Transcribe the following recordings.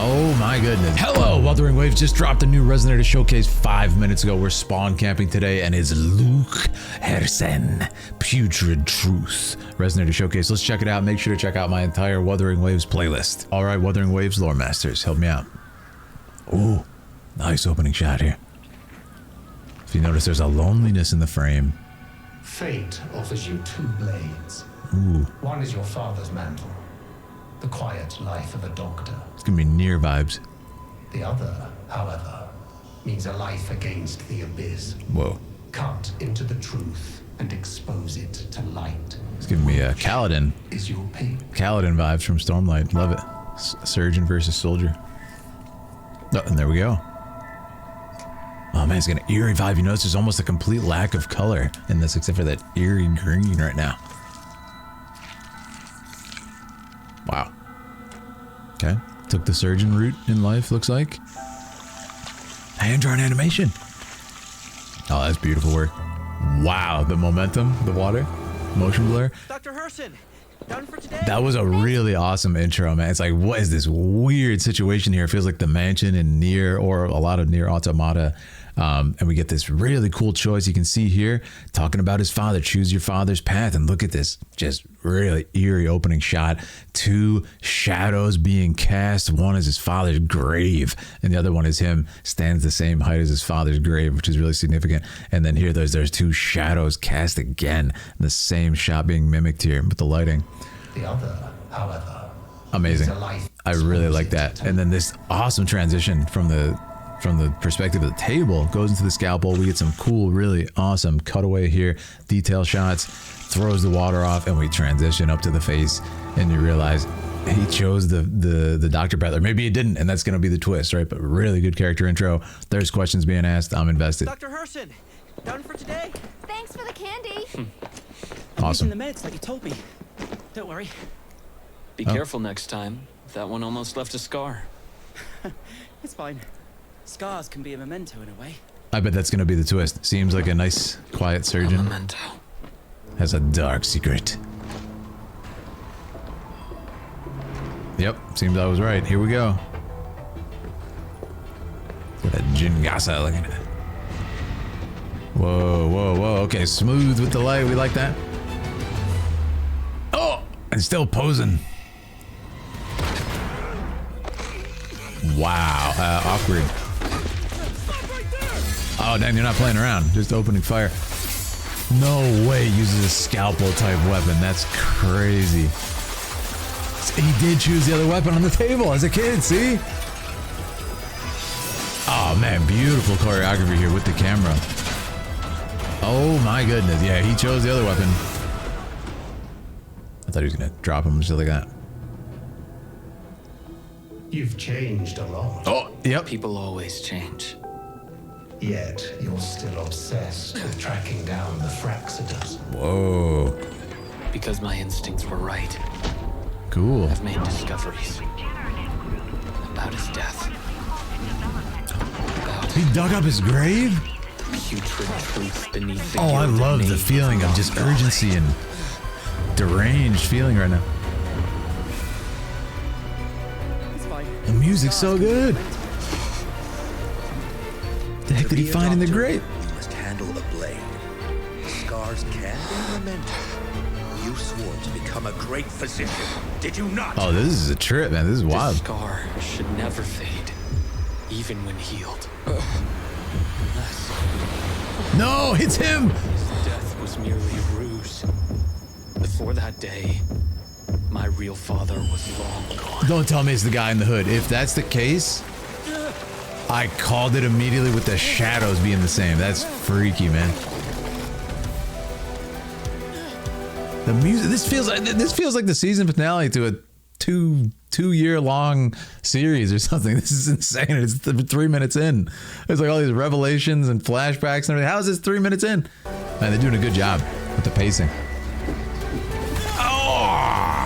Oh my goodness. Hello, Wuthering Waves just dropped a new Resonator Showcase 5 minutes ago. We're spawn camping today and it's Luuk Herssen, Putrid Truth. Resonator Showcase, let's check it out. Make sure to check out my entire Wuthering Waves playlist. All right, Wuthering Waves lore masters, help me out. Ooh, nice opening shot here. If you notice, there's a loneliness in the frame. Fate offers you two blades. Ooh. One is your father's mantle, the quiet life of a doctor. It's gonna be near vibes. The other, however, means a life against the abyss. Whoa. Cut into the truth and expose it to light. It's giving me a Kaladin. Is your pick. Kaladin vibes from Stormlight. Love it. Surgeon versus soldier. Oh, and there we go. Oh man, it's got an eerie vibe. You notice there's almost a complete lack of color in this, except for that eerie green right now. Wow. Okay. Took the surgeon route in life, looks like. Hand-drawn animation. Oh, that's beautiful work. Wow, the momentum, the water, motion blur. Dr. Herssen, done for today. That was a really awesome intro, man. It's like, what is this weird situation here? It feels like the mansion in Nier, or a lot of Nier Automata. And we get this really cool choice. You can see here, talking about his father. Choose your father's path. And look at this, just really eerie opening shot. Two shadows being cast. One is his father's grave, and the other one is him, stands the same height as his father's grave, which is really significant. And then here, there's two shadows cast again. The same shot being mimicked here with the lighting. The other, however, amazing. I really like that. And then this awesome transition from the perspective of the table goes into the scalpel. We get some cool, really awesome cutaway here, detail shots, throws the water off, and we transition up to the face, and you realize he chose the doctor path, or maybe he didn't, and that's gonna be the twist, right? But really good character intro. There's questions being asked. I'm invested. Dr. Herssen, done for today. Thanks for the candy. Awesome. I'm taking the meds like you told me. Don't worry. Be careful next time. That one almost left a scar. It's fine. Scars can be a memento in a way. I bet that's gonna be the twist. Seems like a nice, quiet surgeon. A memento. Has a dark secret. Yep, seems I was right. Here we go. Look at that Jingasa looking at it. Whoa, whoa, whoa. Okay, smooth with the light. We like that. Oh, and still posing. Wow, awkward. Oh, dang, you're not playing around. Just opening fire. No way uses a scalpel type weapon. That's crazy. He did choose the other weapon on the table as a kid, see? Oh man, beautiful choreography here with the camera. Oh my goodness. Yeah, he chose the other weapon. I thought he was gonna drop him just like that. You've changed a lot. Oh, yep. People always change. Yet you're still obsessed with tracking down the Fraxidus. Whoa. Because my instincts were right. Cool. I've made discoveries about his death. He dug up his grave? The putrid truth beneath the Oh, I love the gilded feeling nave of just God. urgency and deranged feeling right now. It's fine. The music's so good. The heck did he find in the grave? You must handle a blade. Scars can be a memento. You swore to become a great physician, did you not? Oh, this is a trip, man. This is This wild. scar should never fade, even when healed. No, it's him. His death was merely a ruse. Before that day, my real father was long gone. Don't tell me it's the guy in the hood. If that's the case, I called it immediately with the shadows being the same. That's freaky, man. The music. This feels like the season finale to a two-year-long series or something. This is insane. It's 3 minutes in. There's like all these revelations and flashbacks and everything. How is this 3 minutes in? Man, they're doing a good job with the pacing. Oh!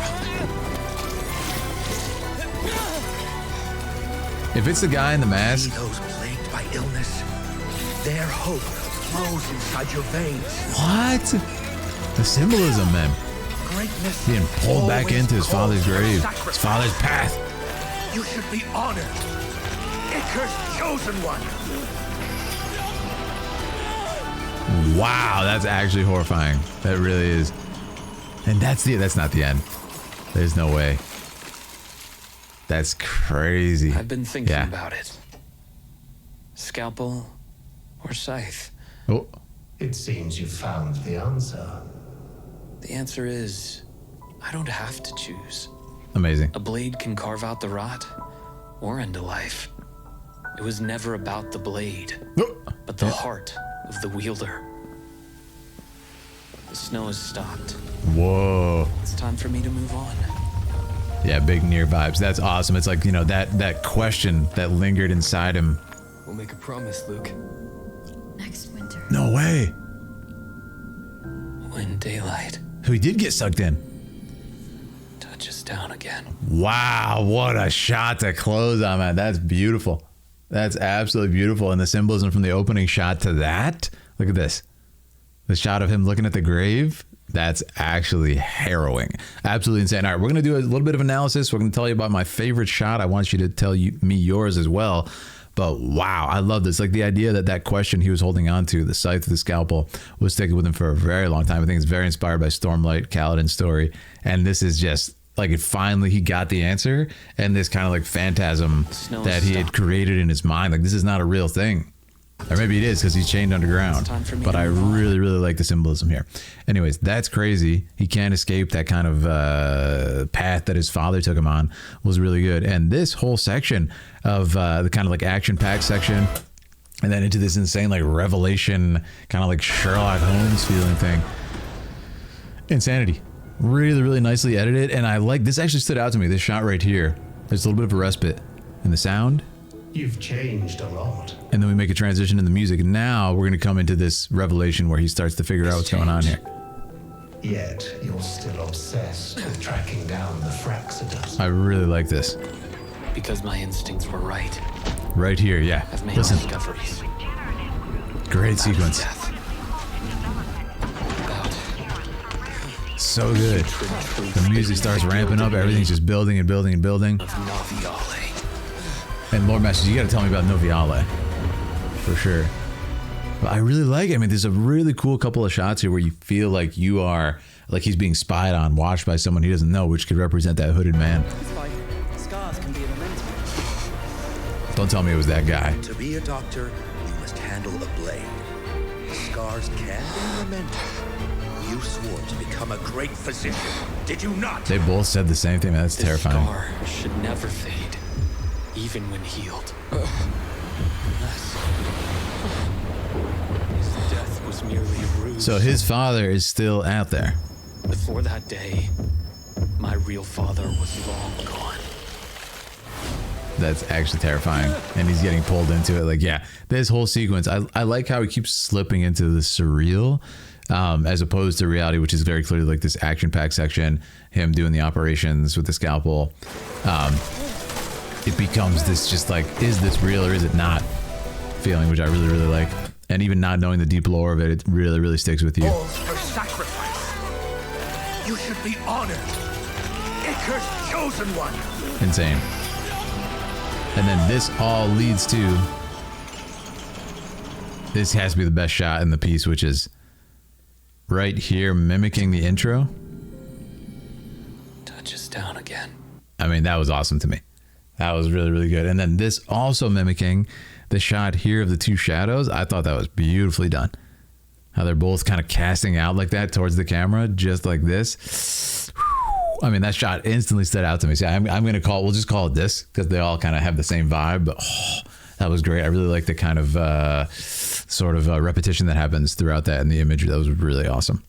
If it's the guy in the mask. Those plagued by illness, their hope flows inside your veins. What? The symbolism, man. Greatness Being pulled back always into his calls father's for grave. sacrifice. His father's path. You should be honored. Icar's chosen one. Wow, that's actually horrifying. That really is. And that's not the end. There's no way. That's crazy. I've been thinking about it. Scalpel or scythe? Oh, It seems you found the answer. The answer is, I don't have to choose. amazing. A blade can carve out the rot or end a life. It was never about the blade, but the heart of the wielder. The snow has stopped. Whoa. It's time for me to move on. Yeah, big near vibes. That's awesome. It's like, you know, that question that lingered inside him. We'll make a promise, Luke. Next winter. No way. When daylight So he did get sucked in. touches down again. Wow, what a shot to close on, man. That's beautiful. That's absolutely beautiful. And the symbolism from the opening shot to that, look at this. The shot of him looking at the grave, that's actually harrowing. Absolutely insane. All right, we're going to do a little bit of analysis. We're going to tell you about my favorite shot. I want you to tell me yours as well. But wow, I love this. Like the idea that question he was holding on to, the scythe of the scalpel, was sticking with him for a very long time. I think it's very inspired by Stormlight Kaladin's story. And this is just like he got the answer, and this kind of like phantasm that he had created in his mind. Like this is not a real thing. Or maybe it is because he's chained underground. But I really, really like the symbolism here. Anyways, that's crazy. He can't escape that kind of path that his father took him on. Was really good. And this whole section of the kind of like action-packed section, and then into this insane like revelation, kind of like Sherlock Holmes feeling thing. Insanity. Really, really nicely edited. And I like, this actually stood out to me, this shot right here. There's a little bit of a respite in the sound. You've changed a lot. And then we make a transition in the music. And now we're going to come into this revelation where he starts to figure out what's going on here. Yet you're still obsessed with tracking down the Fraxidus. I really like this. Because my instincts were right. Right here, yeah. I've made Listen, discoveries. great sequence. Death. About So good. The music starts ramping up. Everything's just building and building and building. of Noviale. And Lord Masters, you got to tell me about Noviale. For sure. But I really like it. I mean, there's a really cool couple of shots here where you feel like you are, like he's being spied on, watched by someone he doesn't know, which could represent that hooded man. It's fine. Scars can be a memento. Don't tell me it was that guy. To be a doctor, you must handle a blade. Scars can be a memento. You swore to become a great physician, did you not? They both said the same thing. That's This terrifying. scar should never fade, even when healed. His death was merely a ruse. So his father is still out there. Before that day, my real father was long gone. That's actually terrifying. And he's getting pulled into it. Like, yeah, this whole sequence, I like how he keeps slipping into the surreal as opposed to reality, which is very clearly like this action-packed section, him doing the operations with the scalpel. It becomes this just like, is this real or is it not feeling, which I really, really like. And even not knowing the deep lore of it, it really, really sticks with you. Falls for sacrifice. You should be honored. Icar's chosen one. Insane. And then this all leads to, this has to be the best shot in the piece, which is right here mimicking the intro. Touches down again. I mean, that was awesome to me. That was really, really good. And then this also mimicking the shot here of the two shadows. I thought that was beautifully done. How they're both kind of casting out like that towards the camera, just like this. I mean, that shot instantly stood out to me. See, I'm going to we'll just call it this because they all kind of have the same vibe. But that was great. I really like the kind of repetition that happens throughout that in the image. That was really awesome.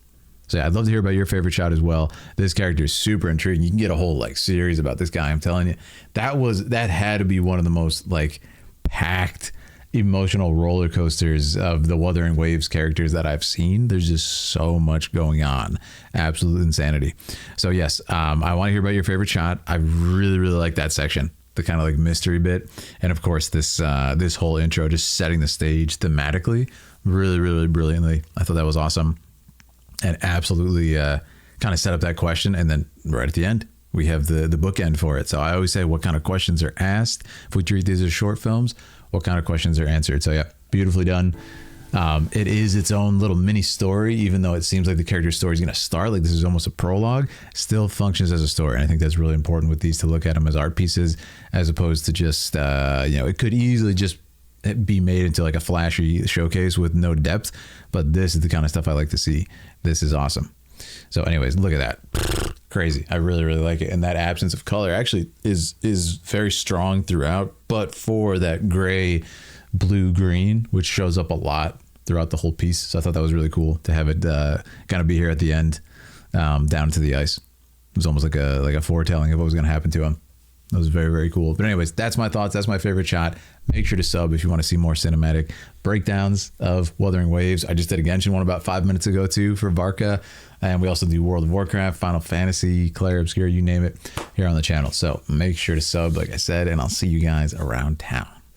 So yeah, I'd love to hear about your favorite shot as well. This character is super intriguing. You can get a whole like series about this guy. I'm telling you, that had to be one of the most like packed emotional roller coasters of the Wuthering Waves characters that I've seen. There's just so much going on. Absolute insanity. So yes, I want to hear about your favorite shot. I really, really like that section, the kind of like mystery bit. And of course, this whole intro, just setting the stage thematically really, really brilliantly. I thought that was awesome. And absolutely kind of set up that question. And then right at the end, we have the bookend for it. So I always say, what kind of questions are asked? If we treat these as short films, what kind of questions are answered? So yeah, beautifully done. It is its own little mini story, even though it seems like the character's story is going to start like this is almost a prologue, still functions as a story. And I think that's really important with these, to look at them as art pieces as opposed to just, it could easily just be made into like a flashy showcase with no depth. But this is the kind of stuff I like to see. This is awesome. So anyways, look at that. Crazy. I really, really like it. And that absence of color actually is very strong throughout, but for that gray, blue, green, which shows up a lot throughout the whole piece. So I thought that was really cool to have it kind of be here at the end, down to the ice. It was almost like a foretelling of what was going to happen to him. That was very, very cool. But anyways, that's my thoughts. That's my favorite shot. Make sure to sub if you want to see more cinematic breakdowns of Wuthering Waves. I just did a Genshin one about 5 minutes ago too for Varka. And we also do World of Warcraft, Final Fantasy, Claire Obscure, you name it, here on the channel. So make sure to sub, like I said, and I'll see you guys around town.